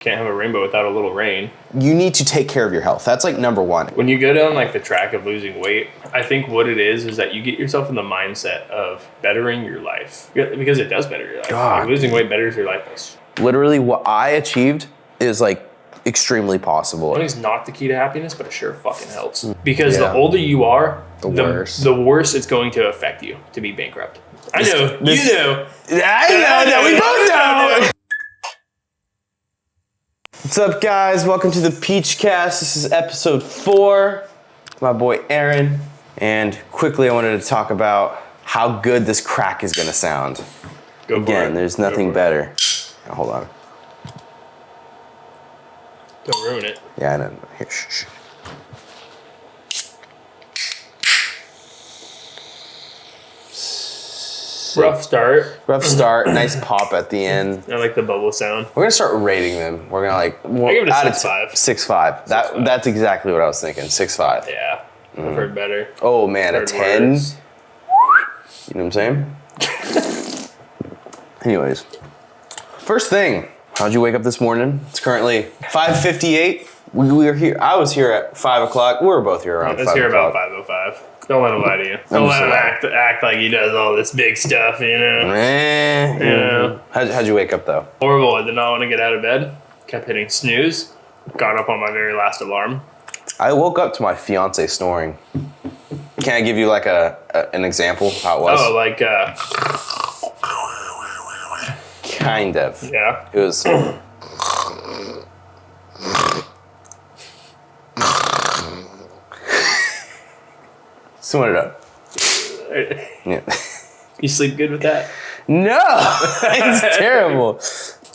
Can't have a rainbow without a little rain. You need to take care of your health. That's like number one. When you go down like the track of losing weight, I think what it is that you get yourself in the mindset of bettering your life. Because it does better your life. God, like losing weight betters your life. Literally what I achieved is like extremely possible. Money's not the key to happiness, but it sure fucking helps. Because the older you are, the worse it's going to affect you to be bankrupt. I know. We both know. What's up, guys? Welcome to the Peachcast. This is episode 4. My boy Aaron. And quickly, I wanted to talk about how good this crack is going to sound. Again, there's nothing better. Oh, hold on. Don't ruin it. Yeah, I know. Here, shh. Rough start. Nice pop at the end. I like the bubble sound. We're gonna start rating them. We're gonna like. I give it a 6.5. 6.5. That's exactly what I was thinking. 6.5. Yeah, I've heard better. Oh man, a 10. Worse. You know what I'm saying? Anyways, first thing. How'd you wake up this morning? It's currently 5:58. We were here. I was here at 5 o'clock. We were both here around 5 o'clock. Here about 5:05. Don't let him lie to you. Don't let him act like he does all this big stuff, you know? How'd you wake up, though? Horrible. I did not want to get out of bed. Kept hitting snooze. Got up on my very last alarm. I woke up to my fiance snoring. Can I give you like an example of how it was? Oh, like... Kind of. Yeah. It was... Sum it up. Yeah. You sleep good with that? No! It's terrible.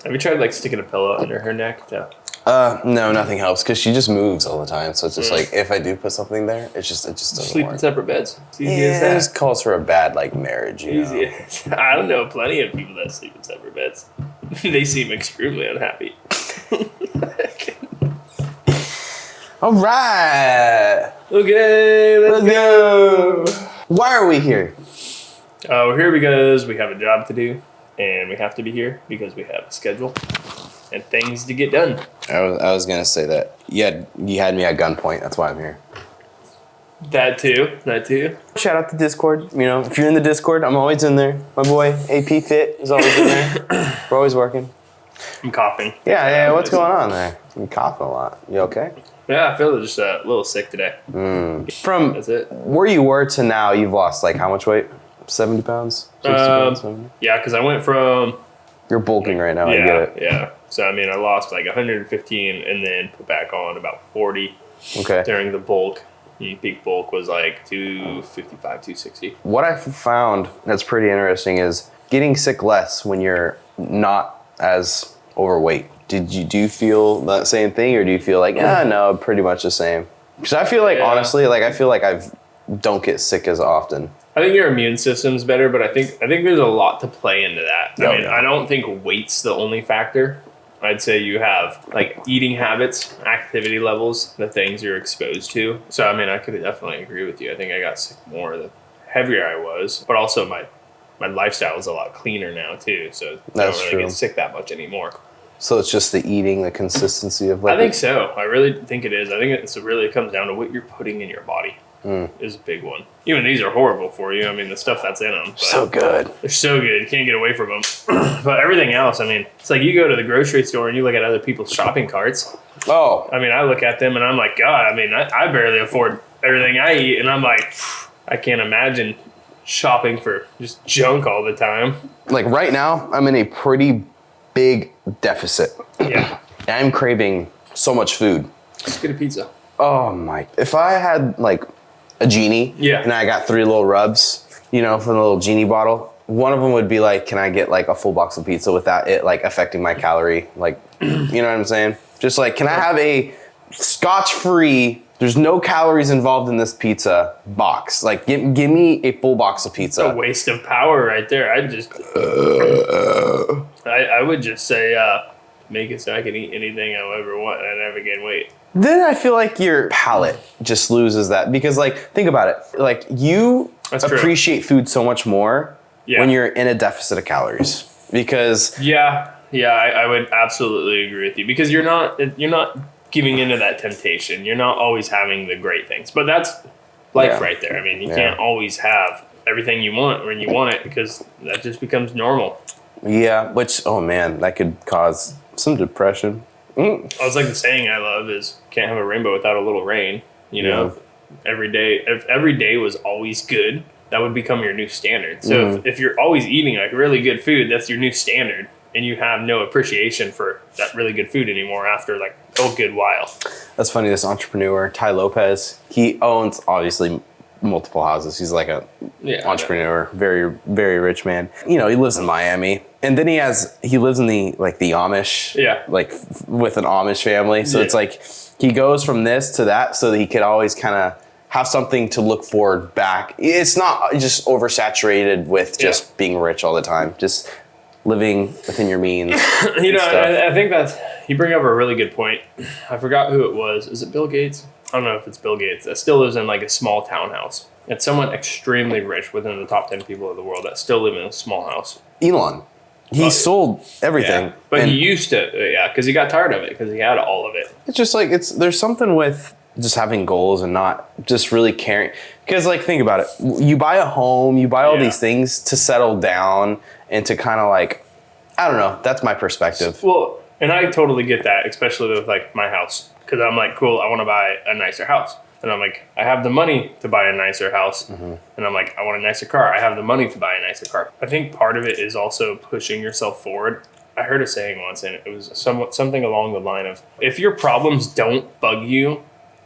Have you tried like sticking a pillow under her neck? No, nothing helps because she just moves all the time. So it's just like if I do put something there, it just doesn't sleep work. in separate beds. It's easy as that. It just calls for a bad like marriage. Easy. I don't know plenty of people that sleep in separate beds. They seem extremely unhappy. All right. Okay, let's go. Why are we here? We're here because we have a job to do, and we have to be here because we have a schedule and things to get done. I was gonna say that. You had me at gunpoint. That's why I'm here. That too. Shout out to Discord. You know, if you're in the Discord, I'm always in there. My boy PeachFit is always in there. We're always working. I'm coughing. Yeah. What's going on there? I'm coughing a lot. You okay? Yeah, I feel just a little sick today. From That's it. Where you were to now, you've lost like how much weight? 70 pounds? 60 pounds? Yeah, because I went from... You're bulking right now, I get it. Yeah. So, I mean, I lost like 115 and then put back on about 40 during the bulk. Peak bulk was like 255, 260. What I found that's pretty interesting is getting sick less when you're not as overweight. Do you feel that same thing, or do you feel like, no, pretty much the same? Because I feel like, honestly, like I feel like I don't get sick as often. I think your immune system's better, but I think there's a lot to play into that. I don't think weight's the only factor. I'd say you have like eating habits, activity levels, the things you're exposed to. So, I mean, I could definitely agree with you. I think I got sick more the heavier I was, but also my lifestyle is a lot cleaner now too. So I don't really get sick that much anymore. So it's just the eating, the consistency of like... I think so. I really think it is. I think it really comes down to what you're putting in your body is a big one. Even these are horrible for you. I mean, the stuff that's in them. So good. They're so good. You can't get away from them. But everything else, I mean, it's like you go to the grocery store and you look at other people's shopping carts. Oh. I mean, I look at them and I'm like, God, I mean, I barely afford everything I eat. And I'm like, I can't imagine shopping for just junk all the time. Like right now, I'm in a pretty big deficit. Yeah. I'm craving so much food. Just get a pizza. Oh my. If I had like a genie and I got 3 little rubs, from the little genie bottle, one of them would be like, can I get like a full box of pizza without it like affecting my calorie? Like, you know what I'm saying? Just like, can I have a scotch-free, there's no calories involved in this pizza box? Like, give me a full box of pizza. It's a waste of power right there. I would just say, make it so I can eat anything I ever want and I never gain weight. Then I feel like your palate just loses that because, like, think about it. Like, you appreciate food so much more when you're in a deficit of calories because Yeah, I would absolutely agree with you, because you're not giving into that temptation. You're not always having the great things, but that's life right there. I mean, you can't always have everything you want when you want it, because that just becomes normal. Yeah, which, oh man, that could cause some depression. I was like, the saying I love is, can't have a rainbow without a little rain. You know, every day, if every day was always good, that would become your new standard. So if you're always eating like really good food, that's your new standard, and you have no appreciation for that really good food anymore after like a good while. That's funny. This entrepreneur, Ty Lopez, he owns obviously multiple houses. He's like a entrepreneur, very, very rich man. You know, he lives in Miami, and then he lives in the Amish, like with an Amish family. So it's like he goes from this to that so that he could always kind of have something to look forward back. It's not just oversaturated with just being rich all the time, just living within your means. You know, I think you bring up a really good point. I forgot who it was. Is it Bill Gates? I don't know if it's Bill Gates. That still lives in like a small townhouse. It's someone extremely rich, within the top 10 people of the world, that still live in a small house. Elon. He sold everything. Yeah, but he used to, because he got tired of it, because he had all of it. It's just like, there's something with just having goals and not just really caring. Because like, think about it. You buy a home, you buy all these things to settle down and to kind of like, I don't know. That's my perspective. Well, and I totally get that, especially with like my house. Because I'm like, cool, I want to buy a nicer house. And I'm like, I have the money to buy a nicer house. And I'm like, I want a nicer car. I have the money to buy a nicer car. I think part of it is also pushing yourself forward. I heard a saying once, and it was something along the line of, if your problems don't bug you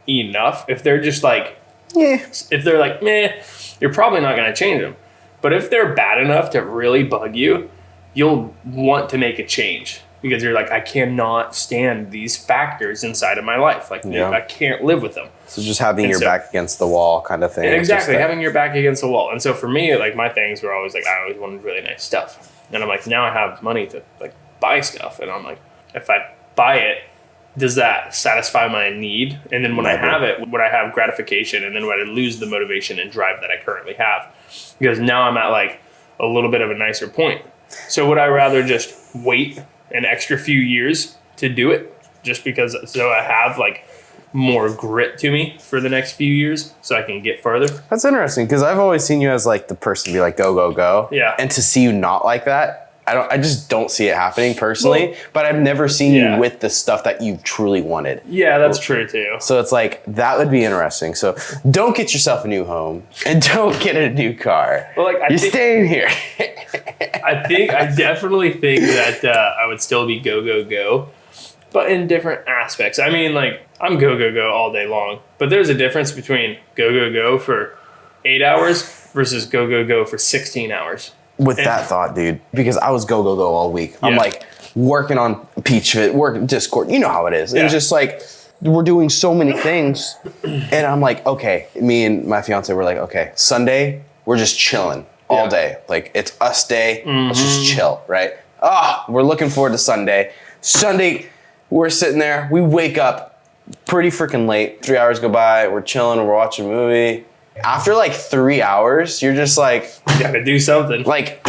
enough, if they're just like, if they're like, meh, you're probably not going to change them. But if they're bad enough to really bug you, you'll want to make a change. Because you're like, I cannot stand these factors inside of my life. Like, I can't live with them. So just having your back against the wall kind of thing. Exactly, having your back against the wall. And so for me, like, my things were always like, I always wanted really nice stuff. And I'm like, now I have money to like buy stuff. And I'm like, if I buy it, does that satisfy my need? And then when I have it, would I have gratification? And then would I lose the motivation and drive that I currently have? Because now I'm at like a little bit of a nicer point. So would I rather just wait an extra few years to do it, just because so I have like more grit to me for the next few years so I can get further? That's interesting, because I've always seen you as like the person to be like, go, go, go. Yeah. And to see you not like that, I just don't see it happening personally, but I've never seen you with the stuff that you truly wanted. Yeah, that's true too. So it's like, that would be interesting. So don't get yourself a new home and don't get a new car. Well, like, you're staying here. I definitely think that I would still be go, go, go, but in different aspects. I mean, like, I'm go, go, go all day long, but there's a difference between go, go, go for 8 hours versus go, go, go for 16 hours. With that thought, dude, because I was go, go, go all week. I'm like working on PeachFit, working Discord. You know how it is. And just like, we're doing so many things. And I'm like, okay, me and my fiance were like, okay, Sunday, we're just chilling all day. Like, it's us day. Let's just chill, right? We're looking forward to Sunday. Sunday, we're sitting there. We wake up pretty freaking late. 3 hours go by. We're chilling. We're watching a movie. After like 3 hours, you're just like, gotta do something. Like,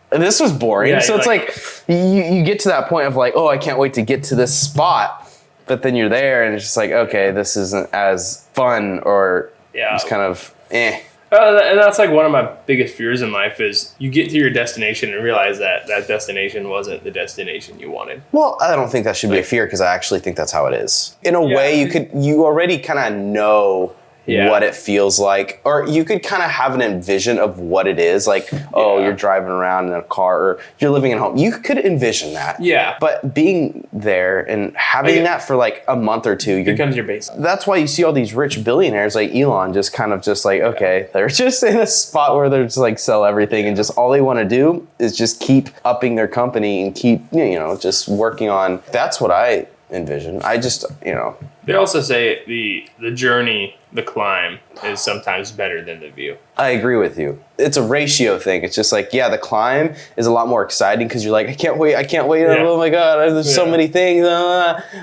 this was boring. So it's like you get to that point of like, oh, I can't wait to get to this spot. But then you're there and it's just like, okay, this isn't as fun, or it's kind of And that's like one of my biggest fears in life is you get to your destination and realize that that destination wasn't the destination you wanted. Well, I don't think that should be a fear, because I actually think that's how it is. In a way, you already kind of know what it feels like, or you could kind of have an envision of what it is like. You're driving around in a car, or you're living at home. You could envision that. But being there and having that for like a month or two becomes your base. That's why you see all these rich billionaires like Elon just kind of just like, okay, they're just in a spot where they're just like sell everything, and just all they want to do is just keep upping their company and keep, just working on. That's what I envision. I just, They also say the journey, the climb, is sometimes better than the view. I agree with you. It's a ratio thing. It's just like, the climb is a lot more exciting because you're like, I can't wait. Oh my God, there's so many things.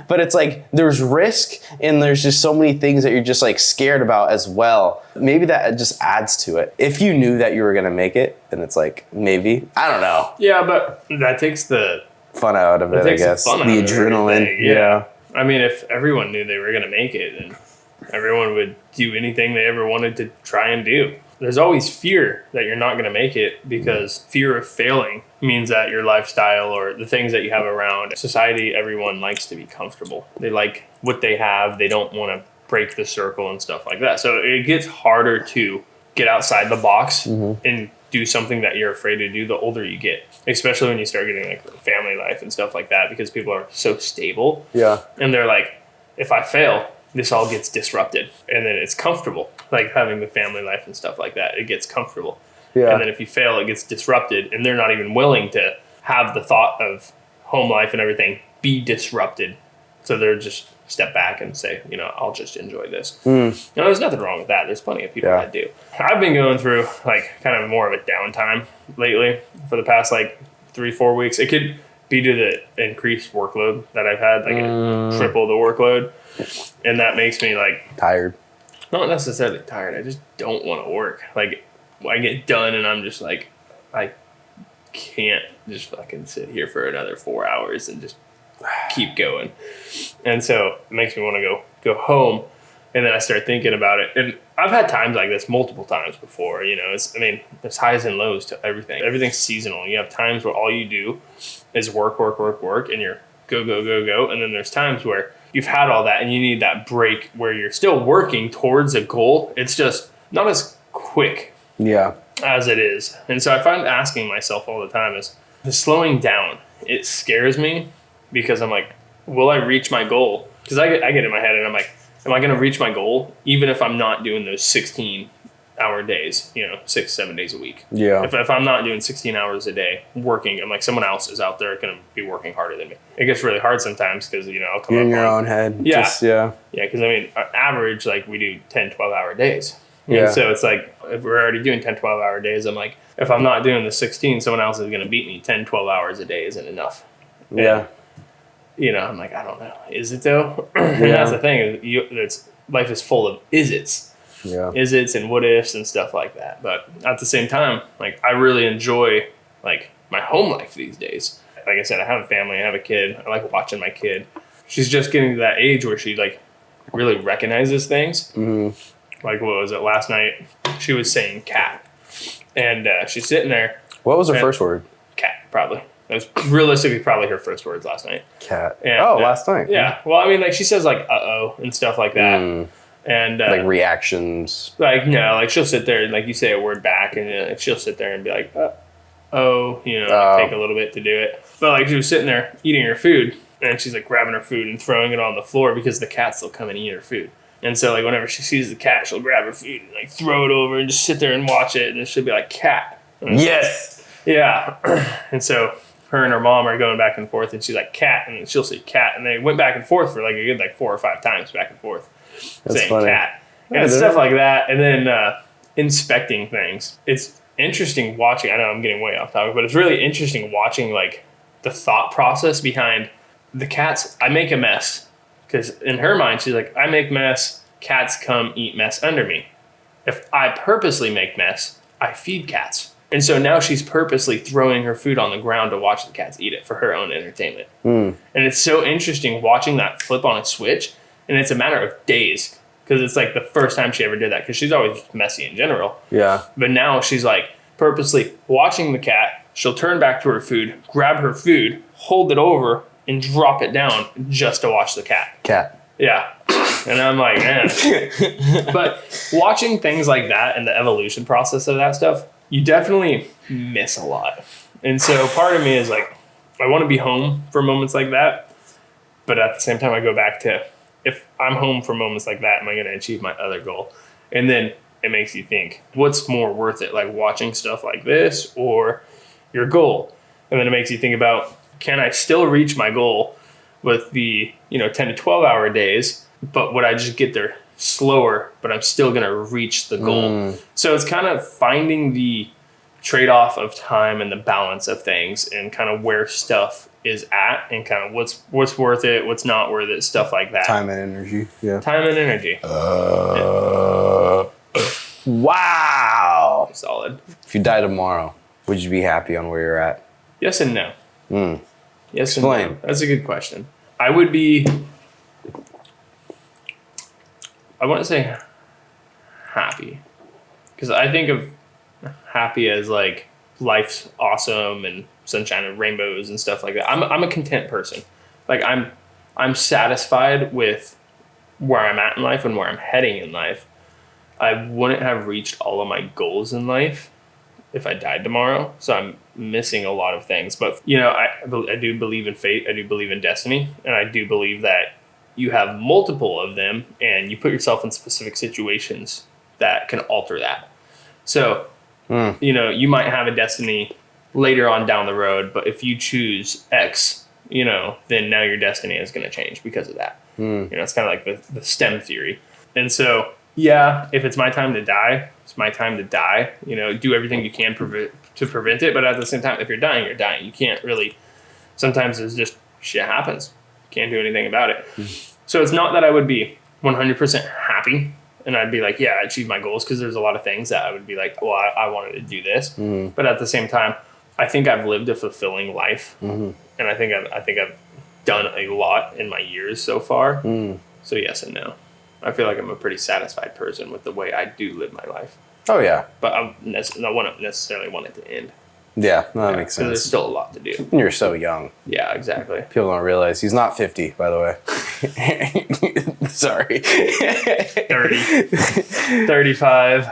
But it's like, there's risk and there's just so many things that you're just like scared about as well. Maybe that just adds to it. If you knew that you were going to make it, then it's like, maybe, I don't know. Yeah, but that takes the fun out of it, I guess. The adrenaline. Yeah. I mean, if everyone knew they were going to make it, then everyone would do anything they ever wanted to try and do. There's always fear that you're not going to make it because fear of failing means that your lifestyle or the things that you have around society, everyone likes to be comfortable. They like what they have. They don't want to break the circle and stuff like that. So it gets harder to get outside the box and do something that you're afraid to do the older you get, especially when you start getting like family life and stuff like that, because people are so stable. Yeah. And they're like, if I fail, this all gets disrupted. And then it's comfortable, like having the family life and stuff like that. It gets comfortable. Yeah. And then if you fail, it gets disrupted. And they're not even willing to have the thought of home life and everything be disrupted. So they're just step back and say, I'll just enjoy this. There's nothing wrong with that. There's plenty of people that do. I've been going through like kind of more of a downtime lately for the past like 3-4 weeks. It could be to the increased workload that I've had, like triple the workload. And that makes me like tired. Not necessarily tired. I just don't want to work. Like I get done and I'm just like, I can't just fucking sit here for another 4 hours and just keep going. And so it makes me want to go home. And then I start thinking about it. And I've had times like this multiple times before, there's highs and lows to everything. Everything's seasonal. You have times where all you do is work, and you're go. And then there's times where you've had all that and you need that break where you're still working towards a goal. It's just not as quick as it is. And so I find asking myself all the time is the slowing down. It scares me because I'm like, will I reach my goal? Because I get in my head and I'm like, am I going to reach my goal even if I'm not doing those 16-hour days, 6-7 days a week? Yeah. If I'm not doing 16 hours a day working, I'm like, someone else is out there going to be working harder than me. It gets really hard sometimes because, I'll come You're up in your own head. Yeah. Yeah, because, average, like, we do 10, 12-hour days. Yeah. And so it's like, if we're already doing 10, 12-hour days, I'm like, if I'm not doing the 16, someone else is going to beat me. 10, 12 hours a day isn't enough. Yeah. And, I'm like, I don't know. Is it though? And that's the thing. Life is full of is-its. Yeah. Is-its and what-ifs and stuff like that. But at the same time, like, I really enjoy, like, my home life these days. Like I said, I have a family. I have a kid. I like watching my kid. She's just getting to that age where she, like, really recognizes things. Mm-hmm. Like, what was it? Last night, she was saying cat. And she's sitting there. What was her first word? Cat, probably. That was realistically probably her first words last night. Cat. And, last night. Yeah. Well, like she says like uh-oh and stuff like that. And like reactions. Like, like she'll sit there and like you say a word back and she'll sit there and be like, take a little bit to do it. But like she was sitting there eating her food and she's like grabbing her food and throwing it on the floor because the cats will come and eat her food. And so like whenever she sees the cat, she'll grab her food and like throw it over and just sit there and watch it. And then she'll be like, cat. Yes. Yeah. And so her and her mom are going back and forth and she's like cat and she'll say cat and they went back and forth for like a good like 4 or 5 times back and forth. That's saying funny. Cat and stuff like that. And then inspecting things. It's interesting watching. I know I'm getting way off topic, but it's really interesting watching like the thought process behind the cats. I make a mess because in her mind she's like, I make mess, cats come eat mess under me. If I purposely make mess, I feed cats. And so now she's purposely throwing her food on the ground to watch the cats eat it for her own entertainment. And it's so interesting watching that flip on a switch. And it's a matter of days because it's like the first time she ever did that because she's always messy in general. Yeah. But now she's like purposely watching the cat. She'll turn back to her food, grab her food, hold it over, and drop it down just to watch the cat. Yeah. And I'm like, man. But watching things like that and the evolution process of that stuff, you definitely miss a lot. And so part of me is like, I want to be home for moments like that. But at the same time, I go back to, if I'm home for moments like that, am I going to achieve my other goal? And then it makes you think, what's more worth it? Like watching stuff like this or your goal? And then it makes you think about, can I still reach my goal with the 10 to 12 hour days, but would I just get there slower, but I'm still going to reach the goal? So it's kind of finding the trade-off of time and the balance of things and kind of where stuff is at and kind of what's worth it, what's not worth it, stuff like that. Time and energy. Yeah. Time and energy. Wow. Solid. If you die tomorrow, would you be happy on where you're at? Yes and no. Yes. Explain. No. That's a good question. I would be. I want to say happy, because I think of happy as like life's awesome and sunshine and rainbows and stuff like that. I'm a content person. Like I'm satisfied with where I'm at in life and where I'm heading in life. I wouldn't have reached all of my goals in life if I died tomorrow. So I'm missing a lot of things. But, you know, I do believe in fate. I do believe in destiny. And I do believe that you have multiple of them and you put yourself in specific situations that can alter that. So, you know, you might have a destiny later on down the road, but if you choose X, you know, then now your destiny is going to change because of that. You know, it's kind of like the STEM theory. And so, yeah, if it's my time to die, it's my time to die. You know, do everything you can to prevent it. But at the same time, if you're dying, you're dying. You can't really, sometimes it's just shit happens. You can't do anything about it. So it's not that I would be 100% happy and I'd be like, yeah, I achieved my goals, because there's a lot of things that I would be like, well, I wanted to do this. But at the same time, I think I've lived a fulfilling life. And I think I've done a lot in my years so far. So yes and no. I feel like I'm a pretty satisfied person with the way I do live my life. Oh, yeah. But I wouldn't necessarily want it to end. Yeah, that makes sense. There's still a lot to do. And you're so young. Yeah, exactly. People don't realize he's not 50, by the way. Sorry. 30. 35.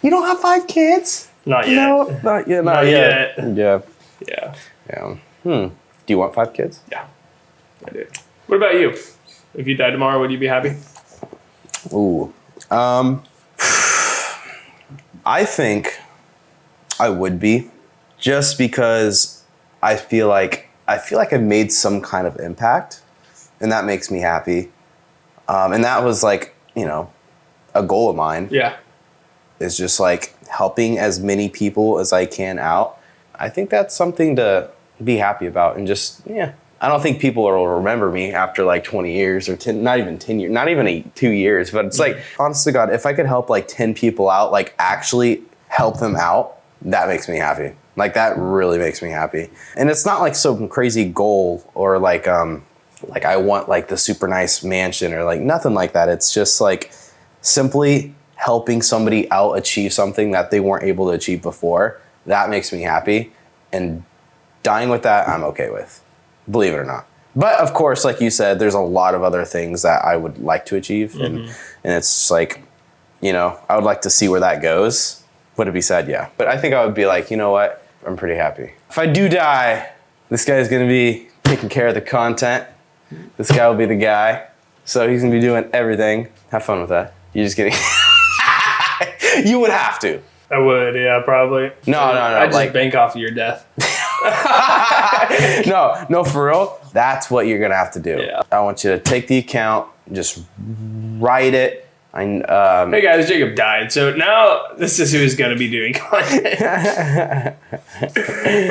You don't have 5 kids? Not yet. No, not yet. Not yet. Yeah. Yeah. Yeah. Do you want 5 kids? Yeah, I do. What about you? If you died tomorrow, would you be happy? Ooh. I think I would be, just because I feel like I've made some kind of impact, and that makes me happy. And that was like, you know, a goal of mine. Yeah. Is just like helping as many people as I can out. I think that's something to be happy about, and just, yeah. I don't think people will remember me after like 20 years or 10, not even 10 years, not even 2 years, but it's like, honest to God, if I could help like 10 people out, like actually help them out, that makes me happy. Like that really makes me happy. And it's not like some crazy goal or like I want like the super nice mansion or like nothing like that. It's just like simply helping somebody out achieve something that they weren't able to achieve before. That makes me happy. And dying with that, I'm okay with. Believe it or not. But of course, like you said, there's a lot of other things that I would like to achieve. And it's like, you know, I would like to see where that goes. Would it be sad? Yeah. But I think I would be like, you know what? I'm pretty happy. If I do die, this guy's going to be taking care of the content. This guy will be the guy. So he's going to be doing everything. Have fun with that. You're just kidding. You would have to. I would, yeah, probably. No. I'd just bank off of your death. No, for real. That's what you're gonna have to do. Yeah. I want you to take the account, just write it. Hey guys, Jacob died, so now this is who's gonna be doing content.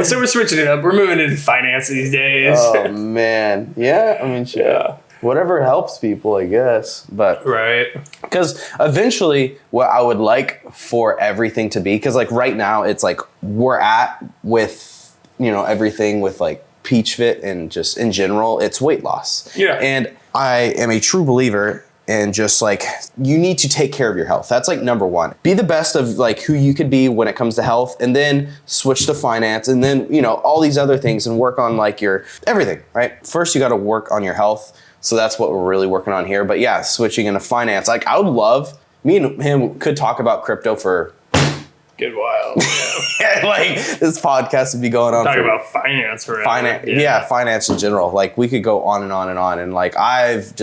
So we're switching it up. We're moving into finance these days. Oh man, yeah. I mean, shit. Yeah. Whatever helps people, I guess. But right. Because eventually, what I would like for everything to be, because like right now, it's like we're at with, you know, everything with like PeachFit and just in general, it's weight loss. Yeah. And I am a true believer in just like, you need to take care of your health. That's like number one. Be the best of like who you could be when it comes to health, and then switch to finance, and then, you know, all these other things, and work on like your everything, right? First, you got to work on your health. So that's what we're really working on here. But yeah, switching into finance. Like I would love, me and him could talk about crypto for good while. Yeah. Like this podcast would be going on. Talk about finance forever. Finance in general. Like we could go on and on and on. And like I've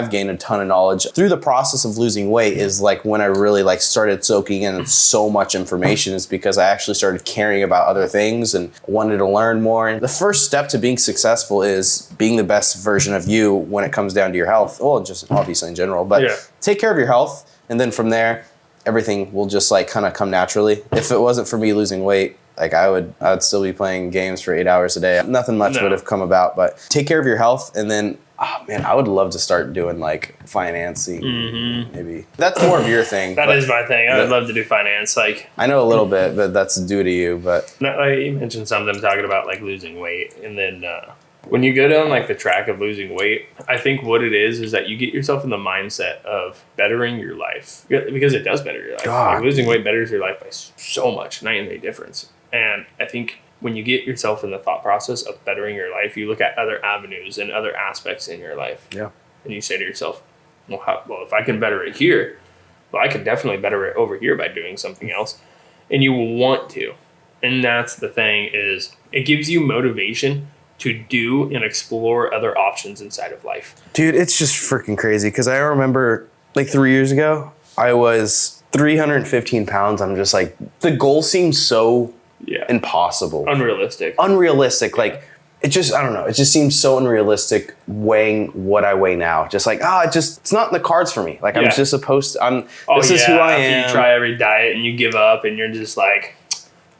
gained a ton of knowledge through the process of losing weight. Is like when I really like started soaking in so much information, is because I actually started caring about other things and wanted to learn more. And the first step to being successful is being the best version of you when it comes down to your health. Well, just obviously in general, but take care of your health, and then from there, everything will just like kind of come naturally. If it wasn't for me losing weight, like I would still be playing games for 8 hours a day. Nothing much would have come about. But take care of your health, and then, oh man, I would love to start doing like financing. Maybe that's more of your thing. That is my thing. I would love to do finance. Like I know a little bit, but that's due to you. But like you mentioned something talking about like losing weight, and then When you go down like the track of losing weight, I think what it is that you get yourself in the mindset of bettering your life, because it does better your life. Like losing weight betters your life by so much, night and day difference. And I think when you get yourself in the thought process of bettering your life, you look at other avenues and other aspects in your life. Yeah. And you say to yourself, well, if I can better it here, well, I can definitely better it over here by doing something else. And you will want to. And that's the thing, is it gives you motivation to do and explore other options inside of life. Dude, it's just freaking crazy, because I remember like 3 years ago, I was 315 pounds. I'm just like, the goal seems so impossible. Unrealistic. Like, it just, I don't know. It just seems so unrealistic weighing what I weigh now. Just like, it's not in the cards for me. Like, I'm just supposed to, this is who I am. You try every diet and you give up and you're just like,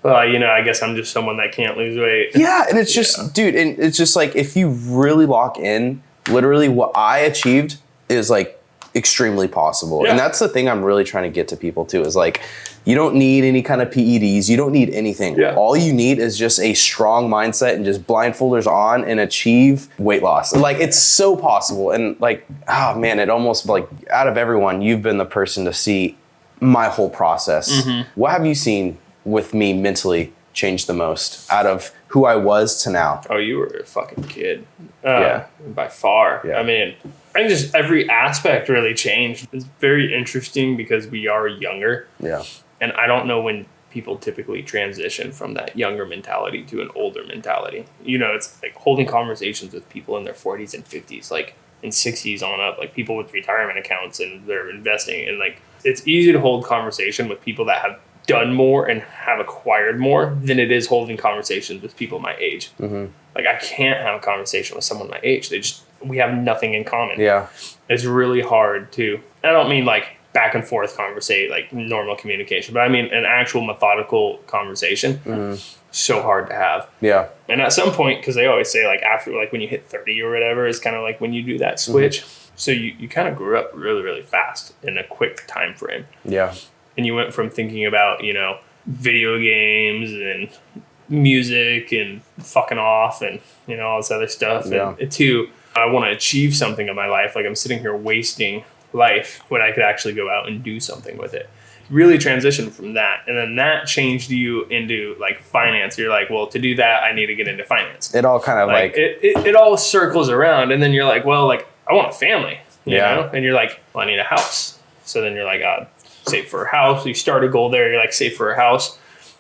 well, I guess I'm just someone that can't lose weight. Yeah, and it's just, dude, and it's just like, if you really lock in, literally what I achieved is like extremely possible. Yeah. And that's the thing I'm really trying to get to people too, is like, you don't need any kind of PEDs. You don't need anything. Yeah. All you need is just a strong mindset and just blindfolders on and achieve weight loss. Like, it's so possible. And like, oh man, it almost like, out of everyone, you've been the person to see my whole process. Mm-hmm. What have you seen with me mentally change the most out of who I was to now? Oh, you were a fucking kid. By far. Yeah. I mean, I think just every aspect really changed. It's very interesting because we are younger. Yeah. And I don't know when people typically transition from that younger mentality to an older mentality. It's like holding conversations with people in their 40s and 50s, like in 60s on up, like people with retirement accounts and they're investing. And like, it's easy to hold conversation with people that have done more and have acquired more than it is holding conversations with people my age. Mm-hmm. Like, I can't have a conversation with someone my age. We have nothing in common. Yeah. It's really hard to, I don't mean like back and forth conversate, like normal communication, but I mean an actual methodical conversation. Mm-hmm. So hard to have. Yeah. And at some point, because they always say like after, like when you hit 30 or whatever, it's kind of like when you do that switch. Mm-hmm. So you kind of grew up really, really fast in a quick time frame. Yeah. And you went from thinking about, video games and music and fucking off and, all this other stuff. Yeah. And to, I want to achieve something in my life. Like, I'm sitting here wasting life when I could actually go out and do something with it. Really transitioned from that. And then that changed you into like finance. You're like, well, to do that, I need to get into finance. It all kind of like it all circles around. And then you're like, well, like, I want a family, you know? And you're like, well, I need a house. So then you're like, save for a house. You start a goal there. You're like, save for a house.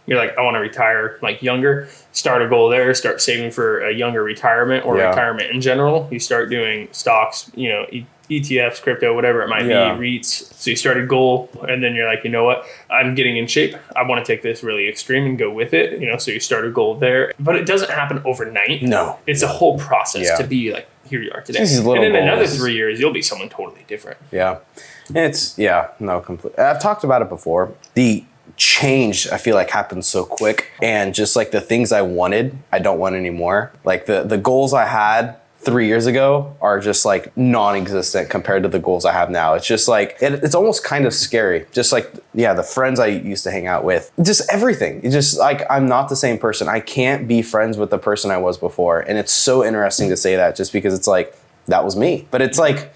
You're like, I want to retire like younger. Start a goal there. Start saving for a younger retirement or retirement in general. You start doing stocks, ETFs, crypto, whatever it might be, REITs. So you start a goal and then you're like, you know what? I'm getting in shape. I want to take this really extreme and go with it. So you start a goal there. But it doesn't happen overnight. No. It's a whole process to be like, here you are today. And in another 3 years, you'll be someone totally different. Yeah. Completely. I've talked about it before. The change, I feel like, happens so quick, and just like the things I wanted, I don't want anymore. Like the goals I had 3 years ago are just like non-existent compared to the goals I have now. It's just like, it's almost kind of scary. Just like, the friends I used to hang out with, just everything. It's just like, I'm not the same person. I can't be friends with the person I was before. And it's so interesting to say that, just because it's like, that was me. But it's like,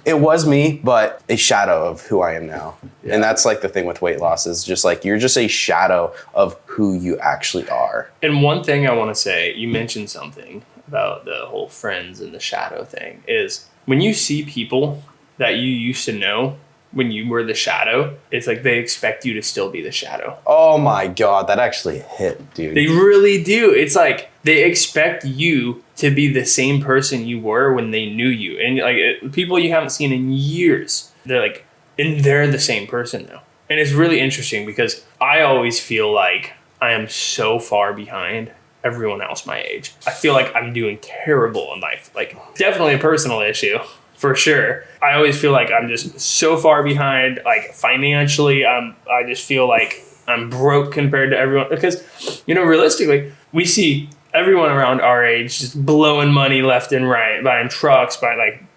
it was me, but a shadow of who I am now. Yeah. And that's like the thing with weight loss, is just like, you're just a shadow of who you actually are. And one thing I want to say, you mentioned something about the whole friends and the shadow thing, is when you see people that you used to know when you were the shadow, it's like they expect you to still be the shadow. Oh my God, that actually hit, dude. They really do. It's like they expect you to be the same person you were when they knew you. And like people you haven't seen in years, they're the same person now. And it's really interesting because I always feel like I am so far behind everyone else my age. I feel like I'm doing terrible in life. Like, definitely a personal issue. For sure. I always feel like I'm just so far behind, like financially. I just feel like I'm broke compared to everyone, because, realistically, we see everyone around our age just blowing money left and right, buying trucks,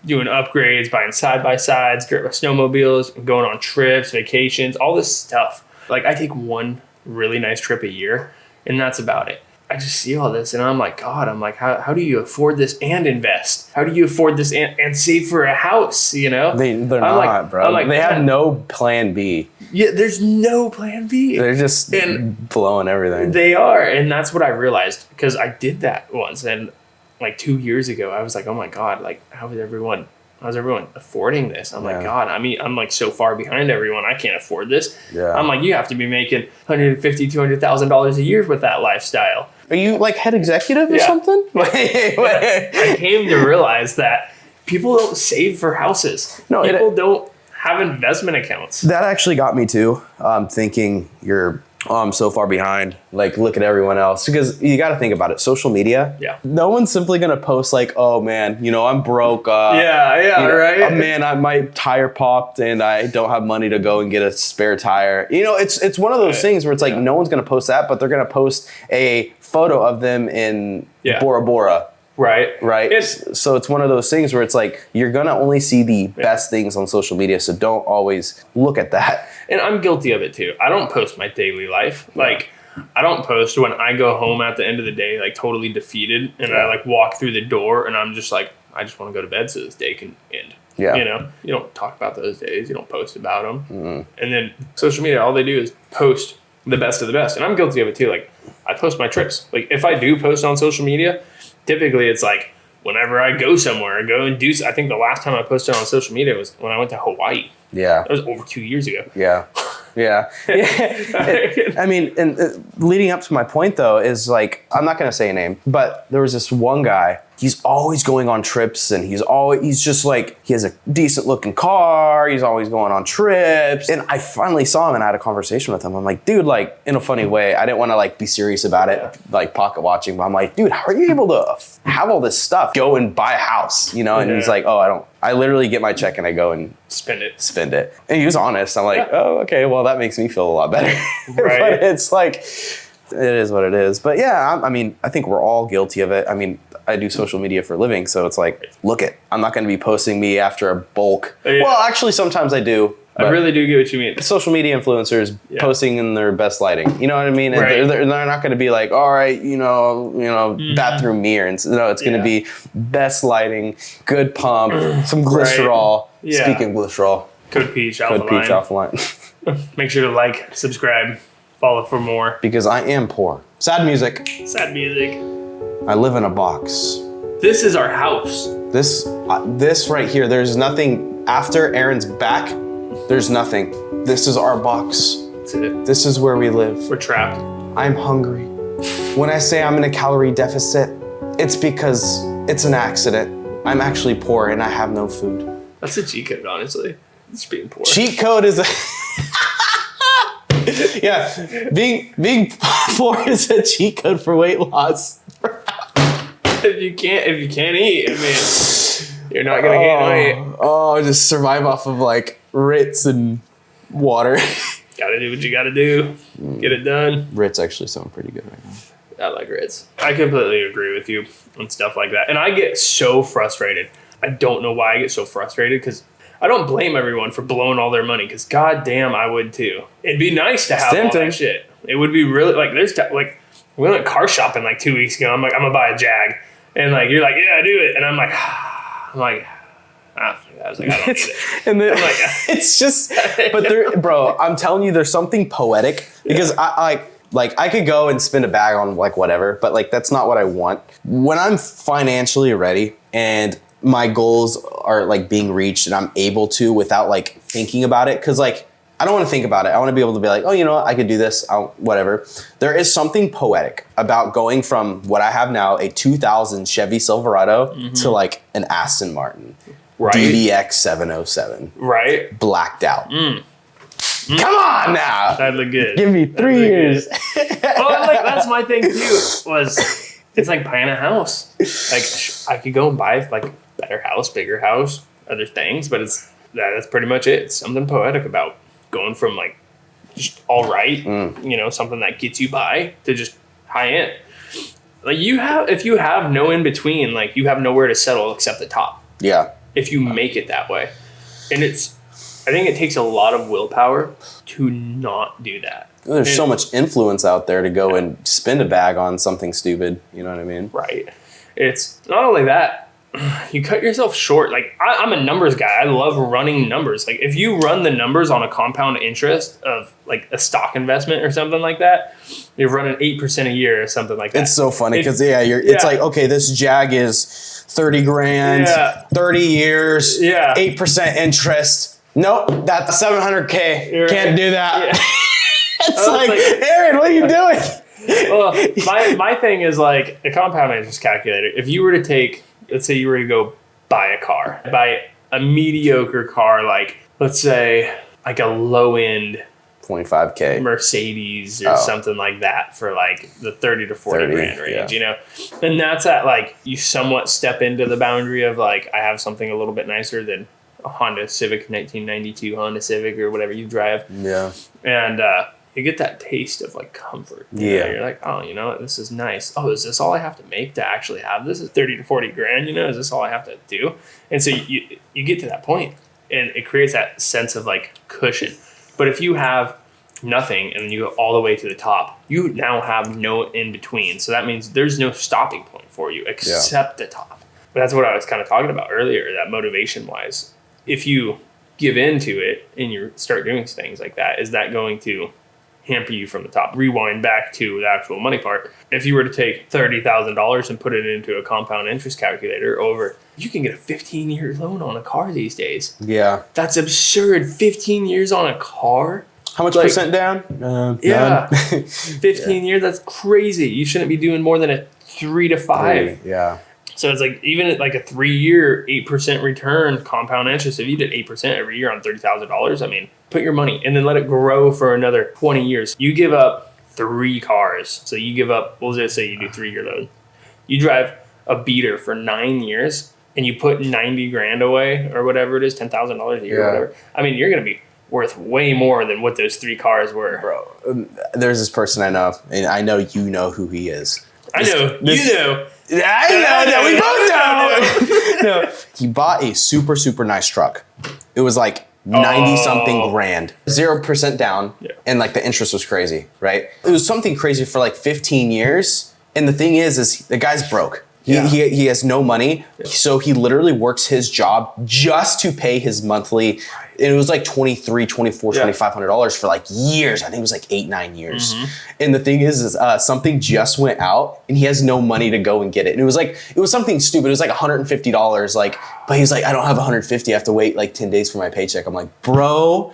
doing upgrades, buying side-by-sides, snowmobiles, going on trips, vacations, all this stuff. Like, I take one really nice trip a year, and that's about it. I just see all this and I'm like, God, I'm like, how do you afford this and invest? How do you afford this and save for a house, you know? They're not, like, bro. Like, they have no plan B. Yeah, there's no plan B. They're just blowing everything. They are. And that's what I realized because I did that once. And like 2 years ago, I was like, oh my God, like how's everyone affording this? I'm like, God, I mean, I'm like so far behind everyone. I can't afford this. Yeah. I'm like, you have to be making $150,000, $200,000 a year with that lifestyle. Are you like head executive or something? Wait. I came to realize that people don't save for houses. No, people don't have investment accounts. That actually got me too. Thinking you're so far behind. Like, look at everyone else. Because you got to think about it. Social media. Yeah. No one's simply going to post like, oh man, you know, I'm broke. Right. Man, my tire popped and I don't have money to go and get a spare tire. You know, it's one of those things where it's like no one's going to post that, but they're going to post a photo of them in Bora Bora. Right. So it's one of those things where it's like you're going to only see the best things on social media. So don't always look at that. And I'm guilty of it too. I don't post my daily life. Like I don't post when I go home at the end of the day, like totally defeated. And I like walk through the door and I'm just like, I just want to go to bed so this day can end. Yeah. You know, you don't talk about those days. You don't post about them. Mm-hmm. And then social media, all they do is post the best of the best. And I'm guilty of it too. Like I post my trips. Like if I do post on social media, typically it's like whenever I go somewhere, I go and do. I think the last time I posted on social media was when I went to Hawaii. Yeah. That was over 2 years ago. Yeah. I mean, and leading up to my point though is like, I'm not going to say a name, but there was this one guy. He's always going on trips and he's just like, he has a decent looking car. He's always going on trips. And I finally saw him and I had a conversation with him. I'm like, dude, like in a funny way, I didn't want to like be serious about it, like pocket watching, but I'm like, dude, how are you able to have all this stuff? Go and buy a house, you know? And he's like, oh, I literally get my check and I go and spend it. And he was honest. I'm like, oh, okay, well that makes me feel a lot better. Right. But it's like, it is what it is. But yeah, I mean, I think we're all guilty of it. I mean, I do social media for a living, so it's like, I'm not going to be posting me after a bulk. Yeah. Well, actually, sometimes I do. I really do get what you mean. Social media influencers posting in their best lighting. You know what I mean? Right. And they're not going to be like, all right, you know, bathroom mirror. And no, it's going to be best lighting, good pump, some glycerol. Right. Yeah. Speaking of glycerol. Code Peach Alpha Line. Make sure to like, subscribe, follow for more. Because I am poor. Sad music. I live in a box. This is our house. This right here, there's nothing after Aaron's back. There's nothing. This is our box. That's it. This is where we live. We're trapped. I'm hungry. When I say I'm in a calorie deficit, it's because it's an accident. I'm actually poor and I have no food. That's a cheat code, honestly. It's being poor. Cheat code is a... Yeah, being poor is a cheat code for weight loss. If you can't eat, I mean, you're not gonna gain weight. Oh, just survive off of like Ritz and water. Gotta do what you gotta do. Get it done. Ritz actually sound pretty good right now. I like Ritz. I completely agree with you on stuff like that. And I get so frustrated. I don't know why I get so frustrated because I don't blame everyone for blowing all their money because goddamn, I would too. It'd be nice to have all that shit. It would be really like we went car shopping like 2 weeks ago. I'm like, I'm gonna buy a Jag, and like you're like, yeah, do it, and I'm like, I was like, I don't need it. And then, I'm like, it's just, but bro, I'm telling you, there's something poetic because I could go and spend a bag on like whatever, but like that's not what I want. When I'm financially ready and my goals are like being reached and I'm able to without like thinking about it. Cause like, I don't want to think about it. I want to be able to be like, oh, you know what? I could do this, whatever. There is something poetic about going from what I have now, a 2000 Chevy Silverado to like an Aston Martin. Right. DBX 707. Right. Blacked out. Come on now. That'd look good. Give me 3 years. Well, like that's my thing too, was it's like buying a house. Like I could go and buy like better house, bigger house, other things, but that's pretty much it. It's something poetic about going from like just all right, you know, something that gets you by to just high end. Like if you have no in between, like you have nowhere to settle except the top. Yeah. If you make it that way. And it's I think it takes a lot of willpower to not do that. There's so much influence out there to go and spend a bag on something stupid. You know what I mean? Right. It's not only that, you cut yourself short. Like, I'm a numbers guy. I love running numbers. Like, if you run the numbers on a compound interest of like a stock investment or something like that, you're running 8% a year or something like that. It's so funny because it's like, okay, this Jag is 30 grand, 30 years, 8% interest. Nope, that's 700K. Can't do that. Yeah. It's like, Aaron, what are you doing? Well, my thing is like a compound interest calculator. If you were to take, let's say you were to go buy a car, buy a mediocre car, like let's say like a low end 25K Mercedes or something like that for like the 30 to 40 grand range, you know? And that's at like you somewhat step into the boundary of like I have something a little bit nicer than a Honda Civic, 1992 Honda Civic or whatever you drive. Yeah. And you get that taste of like comfort. You know? You're like, oh, you know what? This is nice. Oh, is this all I have to make to actually have this? Is 30 to 40 grand, you know? Is this all I have to do? And so you get to that point and it creates that sense of like cushion. But if you have nothing and then you go all the way to the top, you now have no in between. So that means there's no stopping point for you except the top. But that's what I was kind of talking about earlier, that motivation wise. If you give into it and you start doing things like that, is that going to hamper you from the top? Rewind back to the actual money part. If you were to take $30,000 and put it into a compound interest calculator you can get a 15-year loan on a car these days. Yeah. That's absurd. 15 years on a car. How much percent down? 15 years. That's crazy. You shouldn't be doing more than a 3 to 5. Yeah. So it's like even at like a 3-year 8% return compound interest. If you did 8% every year on $30,000, I mean, put your money and then let it grow for another 20 years. You give up 3 cars. So you give up. We'll just say you do 3-year loan. You drive a beater for 9 years and you put 90 grand away or whatever it is, $10,000 a year or whatever. I mean, you're gonna be worth way more than what those 3 cars were. Bro, there's this person I know, and I know you know who he is. I know. You know. I know that we both know. No. He bought a super, super nice truck. It was like 90-something grand. 0% down, and like the interest was crazy, right? It was something crazy for like 15 years, and the thing is the guy's broke. He has no money, so he literally works his job just to pay his monthly. And it was like $2,300, $2,400, $2,500 for like years. I think it was like 8-9 years. Mm-hmm. And the thing is something just went out, and he has no money to go and get it. And it was something stupid. It was like $150. Like, but he's like, I don't have $150. I have to wait like 10 days for my paycheck. I'm like, bro.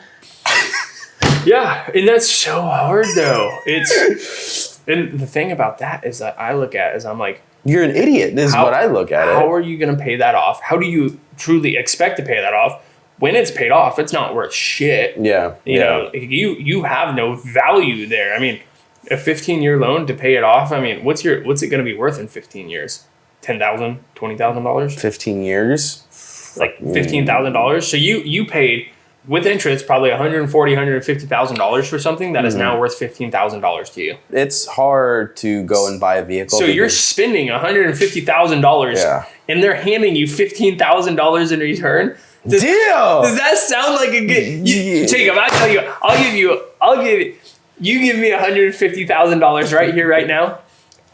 Yeah, and that's so hard though. And the thing about that is that I look at is I'm like, you're an idiot. This is what I look at. How are you going to pay that off? How do you truly expect to pay that off? When it's paid off, it's not worth shit. Yeah. You know, you have no value there. I mean, a 15-year loan to pay it off, I mean, what's it going to be worth in 15 years? $10,000, $20,000? 15 years? Like $15,000. So you paid with interest probably $140,000, $150,000 for something that is now worth $15,000 to you. It's hard to go and buy a vehicle. So you're spending $150,000 and they're handing you $15,000 in return. Does that sound like a good? Jacob, I tell you, you give me $150,000 right here, right now.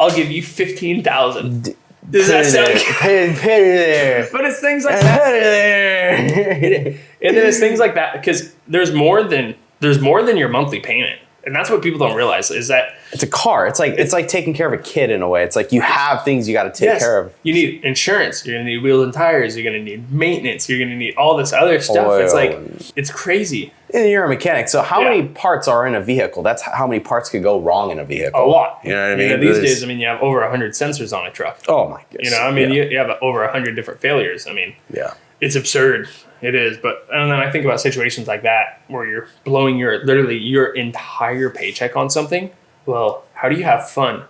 I'll give you $15,000. Does that sound good? Put it there. But it's things like that. Put it there. And then it's things like that because there's more than your monthly payment. And that's what people don't realize is that it's a car. It's like taking care of a kid in a way. It's like you have things you got to take care of. You need insurance. You're going to need wheels and tires. You're going to need maintenance. You're going to need all this other stuff. Oil. It's like, it's crazy. And you're a mechanic. So how many parts are in a vehicle? That's how many parts could go wrong in a vehicle. A lot. You know what I mean? You know, these days, I mean, you have over 100 sensors on a truck. Oh my goodness. You know, I mean, you have over 100 different failures. I mean, it's absurd. It is, and then I think about situations like that where you're blowing your entire paycheck on something. Well, how do you have fun?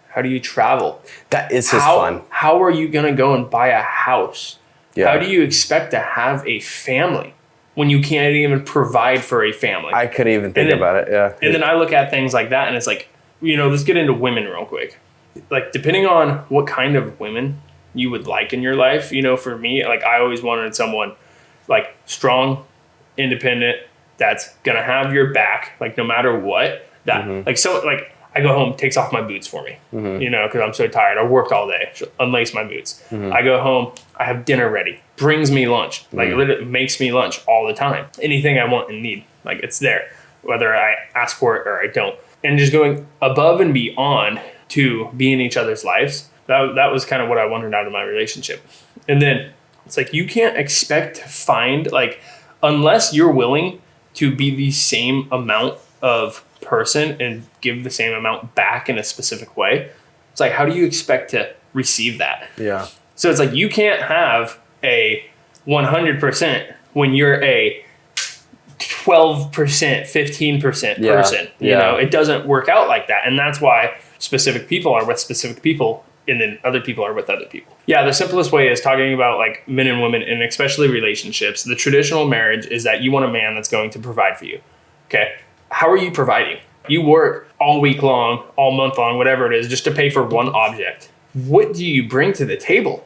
How do you travel? That is his fun. How are you going to go and buy a house? Yeah. How do you expect to have a family when you can't even provide for a family? I couldn't even think about it, yeah. And then I look at things like that and it's like, you know, let's get into women real quick. Like, depending on what kind of women you would like in your life, you know, for me, like I always wanted someone like strong, independent, that's going to have your back, like no matter what, that like, so like I go home, takes off my boots for me, you know, cause I'm so tired. I worked all day, she'll unlace my boots. I go home, I have dinner ready, brings me lunch, like literally makes me lunch all the time. Anything I want and need, like it's there, whether I ask for it or I don't. And just going above and beyond to be in each other's lives. That was kind of what I wanted out of my relationship. And then it's like, you can't expect to find, like, unless you're willing to be the same amount of person and give the same amount back in a specific way. It's like, how do you expect to receive that? Yeah. So it's like, you can't have a 100% when you're a 12%, 15% person. You know, it doesn't work out like that. And that's why specific people are with specific people, and then other people are with other people. Yeah, the simplest way is talking about like men and women, and especially relationships. The traditional marriage is that you want a man that's going to provide for you. Okay. How are you providing? You work all week long, all month long, whatever it is, just to pay for one object. What do you bring to the table?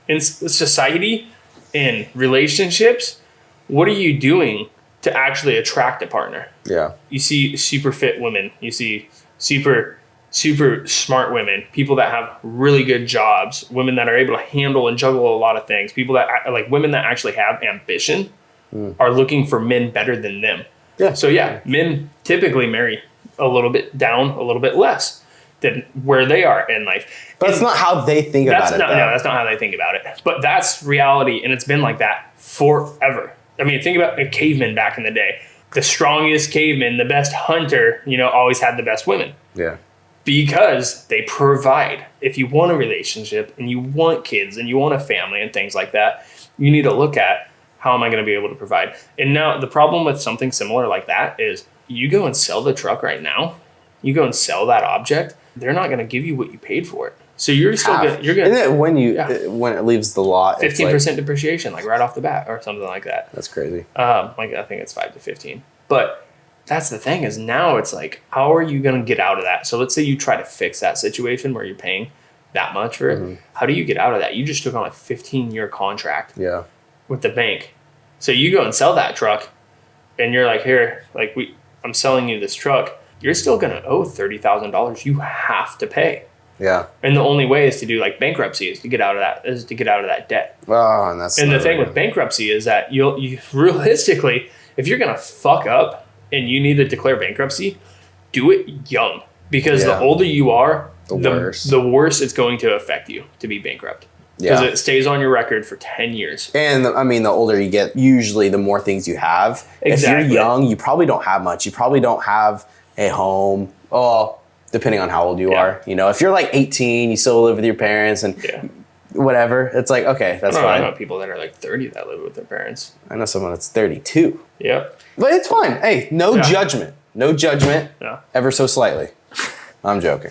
In society, in relationships, what are you doing to actually attract a partner? Yeah. You see super fit women. You see super smart women, people that have really good jobs, women that are able to handle and juggle a lot of things, people that like women that actually have ambition are looking for men better than them. Yeah. So yeah, men typically marry a little bit down, a little bit less than where they are in life. But that's not how they think about it. No, that's not how they think about it. But that's reality, and it's been like that forever. I mean, think about a caveman back in the day. The strongest caveman, the best hunter, you know, always had the best women. Yeah. Because they provide. If you want a relationship and you want kids and you want a family and things like that, you need to look at, how am I going to be able to provide? And now the problem with something similar like that is, you go and sell the truck right now, you go and sell that object, they're not going to give you what you paid for it. So you're still going to... And then when it leaves the lot, 15% depreciation, like right off the bat or something like that. That's crazy. Like I think it's 5 to 15. But that's the thing, is now it's like, how are you going to get out of that? So let's say you try to fix that situation where you're paying that much for it. How do you get out of that? You just took on a 15-year contract with the bank. So you go and sell that truck and you're like, here, like I'm selling you this truck. You're still going to owe $30,000. You have to pay. Yeah. And the only way is to do like bankruptcy, is to get out of that debt. Oh, and the thing with bankruptcy is that you realistically, if you're going to fuck up and you need to declare bankruptcy, do it young, because the older you are, the worse it's going to affect you to be bankrupt. Because it stays on your record for 10 years. And I mean, the older you get, usually the more things you have. Exactly. If you're young, you probably don't have much. You probably don't have a home. Oh, depending on how old you are. You know, if you're like 18, you still live with your parents and whatever. It's like, okay, that's fine. I know people that are like 30 that live with their parents. I know someone that's 32. Yeah. But it's fine. Hey, no judgment. No judgment. Ever so slightly. I'm joking.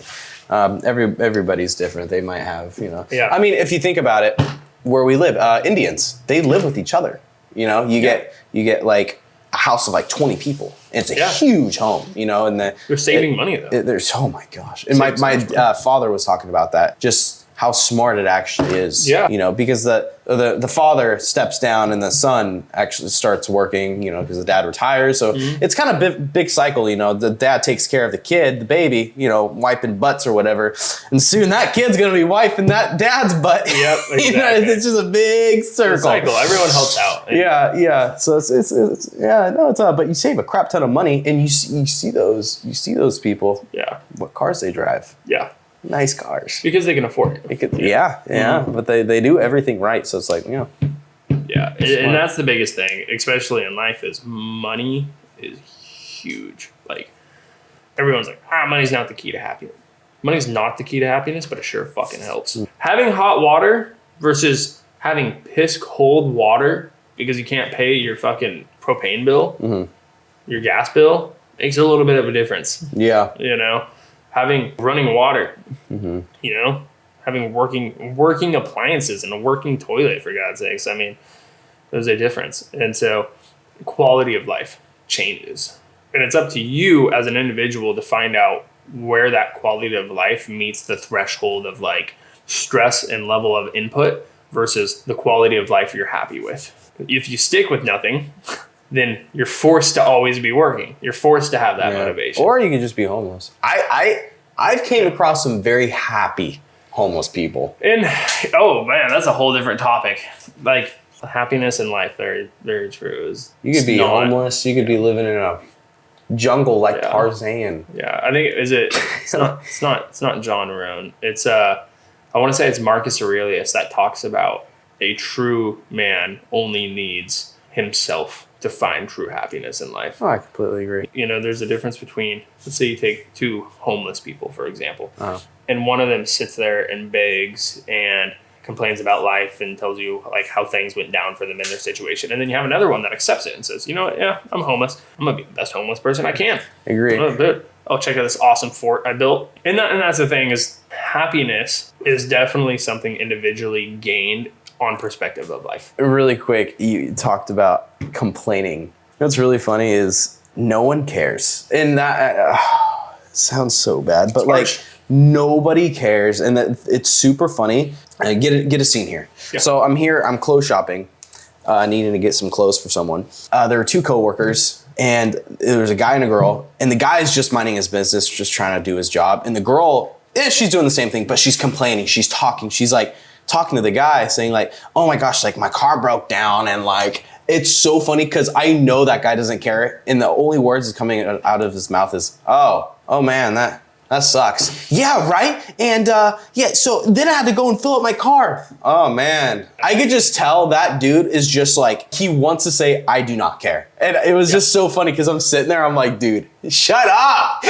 Everybody's different. They might have, you know. Yeah. I mean, if you think about it, where we live, Indians, they live with each other. You know, you get like a house of like 20 people. And it's a huge home, you know, and they're saving money though. There's, oh my gosh. And my father was talking about that. Just how smart it actually is. Yeah. You know, because the father steps down and the son actually starts working, you know, because the dad retires. So it's kind of big cycle, you know. The dad takes care of the kid, the baby, you know, wiping butts or whatever. And soon that kid's going to be wiping that dad's butt. Yep, exactly. You know, it's just a big circle. It's a cycle. Everyone helps out. Yeah. So it's but you save a crap ton of money, and you see those people. Yeah. What cars they drive. Yeah. Nice cars. Because they can afford it. But they do everything right. So it's like, you know. Yeah, and that's the biggest thing, especially in life, is money is huge. Like, everyone's like, money's not the key to happiness. Money's not the key to happiness, but it sure fucking helps. Having hot water versus having piss cold water because you can't pay your fucking propane bill, your gas bill, makes a little bit of a difference. Yeah. You know? Having running water, you know, having working appliances and a working toilet, for God's sakes. I mean, there's a difference. And so quality of life changes. And it's up to you as an individual to find out where that quality of life meets the threshold of like stress and level of input versus the quality of life you're happy with. If you stick with nothing, then you're forced to always be working. You're forced to have that motivation. Or you could just be homeless. I've came across some very happy homeless people. And oh man, that's a whole different topic. Like happiness in life, very, very true. You could be homeless. You could be living in a jungle like Tarzan. Yeah, I think it's not John Rohn. It's I want to say it's Marcus Aurelius that talks about a true man only needs himself to find true happiness in life. Oh, I completely agree. You know, there's a difference between, let's say you take two homeless people, for example, and one of them sits there and begs and complains about life and tells you like how things went down for them in their situation. And then you have another one that accepts it and says, you know what, yeah, I'm homeless. I'm going to be the best homeless person I can. Agree. Oh, check out this awesome fort I built. And that's the thing is happiness is definitely something individually gained on perspective of life. Really quick, you talked about complaining. What's really funny is no one cares. And that sounds so bad, but like nobody cares. And that it's super funny. Get a scene here. Yeah. So I'm here, I'm clothes shopping, needing to get some clothes for someone. There were two coworkers and there was a guy and a girl, and the guy's just minding his business, just trying to do his job. And the girl, she's doing the same thing, but she's complaining. She's talking. She's like, talking to the guy saying like, oh my gosh, like my car broke down. And like, it's so funny because I know that guy doesn't care. And the only words that's coming out of his mouth is, oh man, that sucks. Yeah, right? And so then I had to go and fill up my car. Oh man. I could just tell that dude is just like, he wants to say, I do not care. And it was just so funny because I'm sitting there, I'm like, dude, shut up.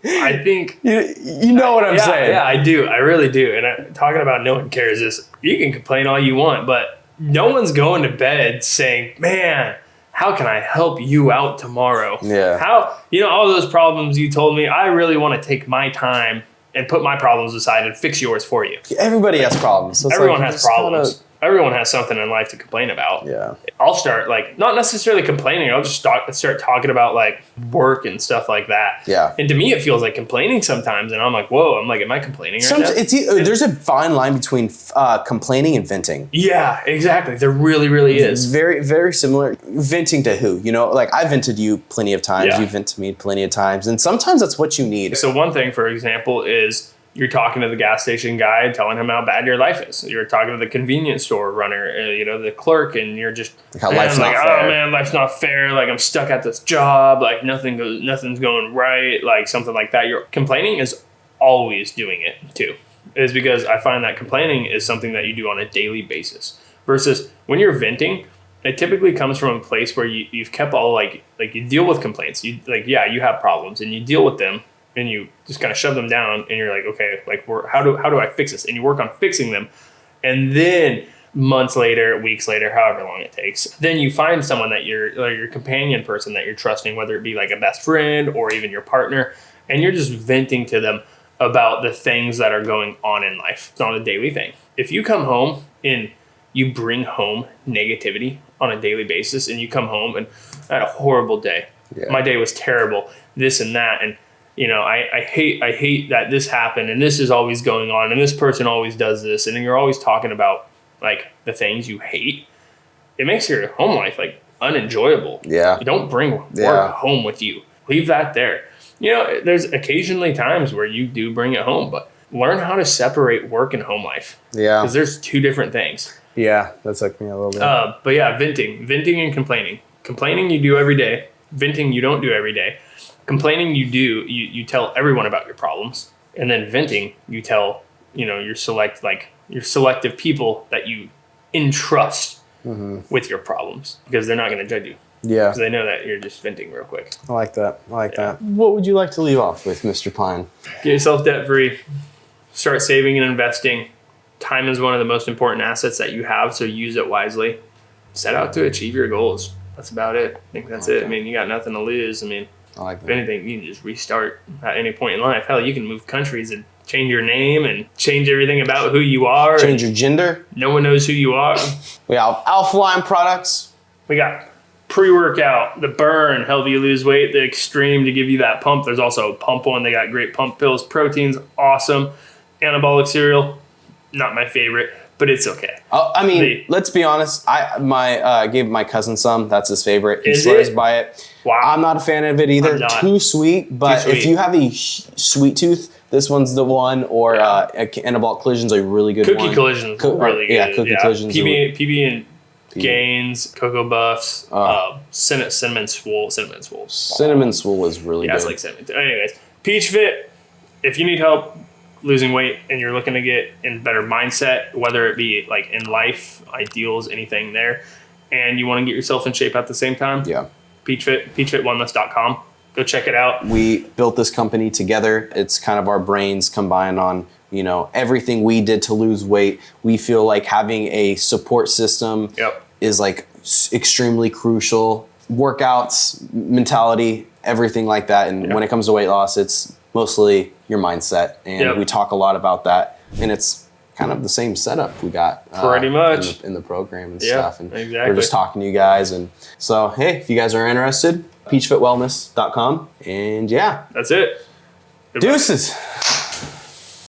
I think you know what I'm saying. Yeah, I do. I really do. And talking about no one cares is, you can complain all you want, but no one's going to bed saying, man, how can I help you out tomorrow? Yeah. How, all those problems you told me, I really want to take my time and put my problems aside and fix yours for you. Everybody has problems. So everyone has problems. Everyone has something in life to complain about. Yeah. I'll start not necessarily complaining. I'll just start talking about like work and stuff like that. Yeah. And to me, it feels like complaining sometimes. And I'm like, whoa, am I complaining right now? There's a fine line between complaining and venting. Yeah, exactly. There really, really is. Very, very similar. Venting to who? Like I vented you plenty of times. Yeah. You vent to me plenty of times. And sometimes that's what you need. So one thing, for example, is you're talking to the gas station guy, telling him how bad your life is. You're talking to the convenience store runner, the clerk, and you're just how life's not fair. Oh man, life's not fair. Like I'm stuck at this job. Like nothing's going right. Like something like that. You're complaining is always doing it too. Is because I find that complaining is something that you do on a daily basis. Versus when you're venting, it typically comes from a place where you've kept all like you deal with complaints. You have problems and you deal with them. And you just kind of shove them down and you're like, okay, like how do I fix this? And you work on fixing them. And then months later, weeks later, however long it takes, then you find someone that your companion person that you're trusting, whether it be like a best friend or even your partner, and you're just venting to them about the things that are going on in life. It's not a daily thing. If you come home and you bring home negativity on a daily basis and you come home and I had a horrible day. Yeah. My day was terrible, this and that. And I hate that this happened and this is always going on and this person always does this. And then you're always talking about like the things you hate. It makes your home life like unenjoyable. Yeah. You don't bring work home with you. Leave that there. There's occasionally times where you do bring it home, but learn how to separate work and home life. Yeah. Because there's two different things. Yeah. That took me a little bit. But yeah, venting and complaining. Complaining you do every day. Venting you don't do every day. Complaining you do, you tell everyone about your problems, and then venting you tell your selective people that you entrust with your problems because they're not going to judge you. Yeah, because they know that you're just venting real quick. I like that. What would you like to leave off with, Mr. Pine? Get yourself debt free. Start saving and investing. Time is one of the most important assets that you have, so use it wisely. Set out to achieve your goals. That's about it. I think that's it. I mean, you got nothing to lose. I mean. If anything, you can just restart at any point in life. Hell, you can move countries and change your name and change everything about who you are. Change your gender. No one knows who you are. We have Alpha-Line products. We got pre-workout, the burn, help you lose weight, the extreme to give you that pump. There's also a pump one. They got great pump pills. Protein's awesome. Anabolic cereal, not my favorite. but it's okay. I mean, let's be honest. I gave my cousin some. That's his favorite. He swears by it. Wow. I'm not a fan of it either. Too sweet. But if you have a sweet tooth, this one's the one. Or anabolic collision's a really good one. Cookie collision's really good. Yeah, cookie collision's PB and Gains, Cocoa Buffs, cinnamon swole. Cinnamon swole is really good. Yeah, it's like cinnamon. Anyways, PeachFit. If you need help losing weight and you're looking to get in better mindset, whether it be like in life, ideals, anything there, and you want to get yourself in shape at the same time, PeachFit, PeachFitWellness.com. Go check it out. We built this company together. It's kind of our brains combined on, everything we did to lose weight. We feel like having a support system is like extremely crucial. Workouts, mentality, everything like that. And when it comes to weight loss, it's mostly your mindset. And we talk a lot about that. And it's kind of the same setup we got pretty much in the program and stuff. And exactly. We're just talking to you guys. And so, hey, if you guys are interested, PeachFitWellness.com. And that's it. Deuces.